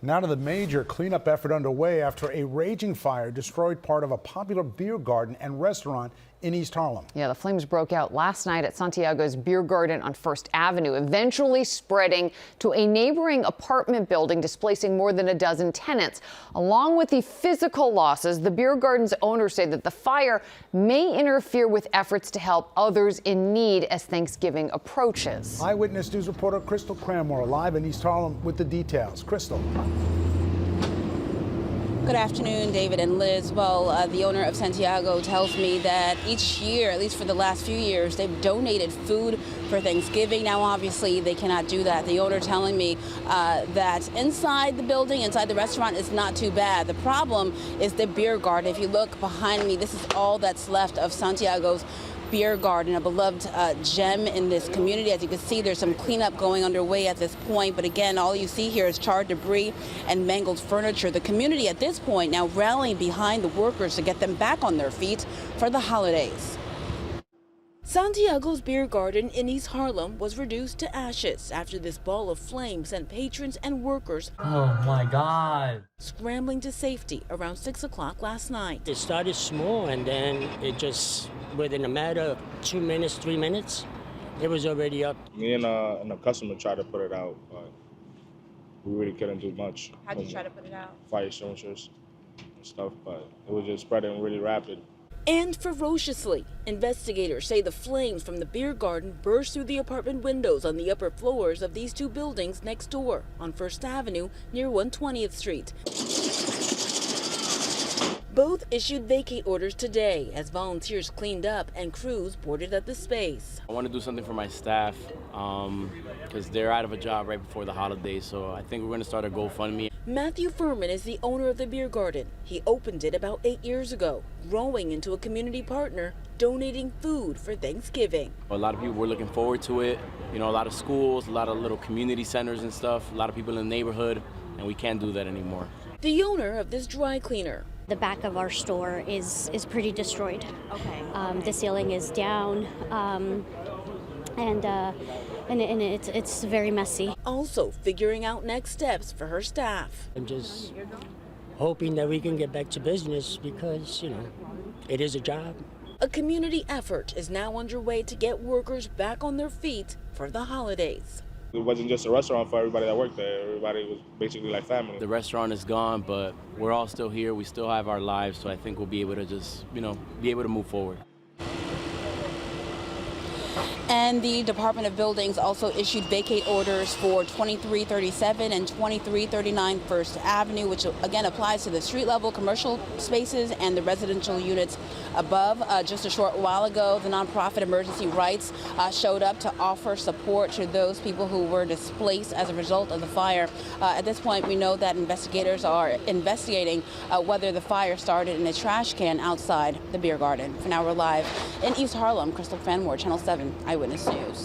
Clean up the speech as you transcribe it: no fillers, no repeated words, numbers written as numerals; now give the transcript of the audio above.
Now to the major cleanup effort underway after a raging fire destroyed part of a popular beer garden and restaurant in East Harlem. Yeah, the flames broke out last night at Santiago's beer garden on First Avenue, eventually spreading to a neighboring apartment building, displacing more than a dozen tenants. Along with the physical losses, the beer garden's owners say that the fire may interfere with efforts to help others in need as Thanksgiving approaches. Eyewitness News reporter Crystal Cranmore live in East Harlem with the details. Crystal. Good afternoon, David and Liz. Well, the owner of Santiago tells me that each year, at least for the last few years, they've donated food for Thanksgiving. Now, obviously, they cannot do that. The owner telling me that inside the building, inside the restaurant, is not too bad. The problem is the beer garden. If you look behind me, this is all that's left of Santiago's beer garden, a beloved gem in this community. As you can see, there's some cleanup going underway at this point, but again, all you see here is charred debris and mangled furniture. The community at this point now rallying behind the workers to get them back on their feet for the holidays. Santiago's beer garden in East Harlem was reduced to ashes after this ball of flame sent patrons and workers oh my God, scrambling to safety around 6 o'clock last night. it started small and then it just, within a matter of 2 minutes, 3 minutes, it was already up. Me and a customer tried to put it out, but we really couldn't do much. How did you try to put it out? Fire extinguishers and stuff, but it was just spreading really rapid. And ferociously, investigators say the flames from the beer garden burst through the apartment windows on the upper floors of these two buildings next door on First Avenue near 120th Street. Both issued vacate orders today as volunteers cleaned up and crews boarded at the space. I want to do something for my staff because they're out of a job right before the holidays, so I think we're going to start a GoFundMe. Matthew Furman is the owner of the beer garden. He opened it about 8 years ago, growing into a community partner, donating food for Thanksgiving. A lot of people were looking forward to it. You know, a lot of schools, a lot of little community centers and stuff, a lot of people in the neighborhood, and we can't do that anymore. The owner of this dry cleaner. The back of our store is pretty destroyed. Okay. The ceiling is down, and it's very messy. Also figuring out next steps for her staff. I'm just hoping that we can get back to business because, you know, it is a job. A community effort is now underway to get workers back on their feet for the holidays. It wasn't just a restaurant for everybody that worked there. Everybody was basically like family. The restaurant is gone, but we're all still here. We still have our lives, so I think we'll be able to just, be able to move forward. And the Department of Buildings also issued vacate orders for 2337 and 2339 First Avenue, which again applies to the street level commercial spaces and the residential units above. Just a short while ago, the nonprofit Emergency Rights showed up to offer support to those people who were displaced as a result of the fire. At this point, we know that investigators are investigating whether the fire started in a trash can outside the beer garden. For now, we're live in East Harlem. Crystal Cranmore, Channel 7 Eyewitness News.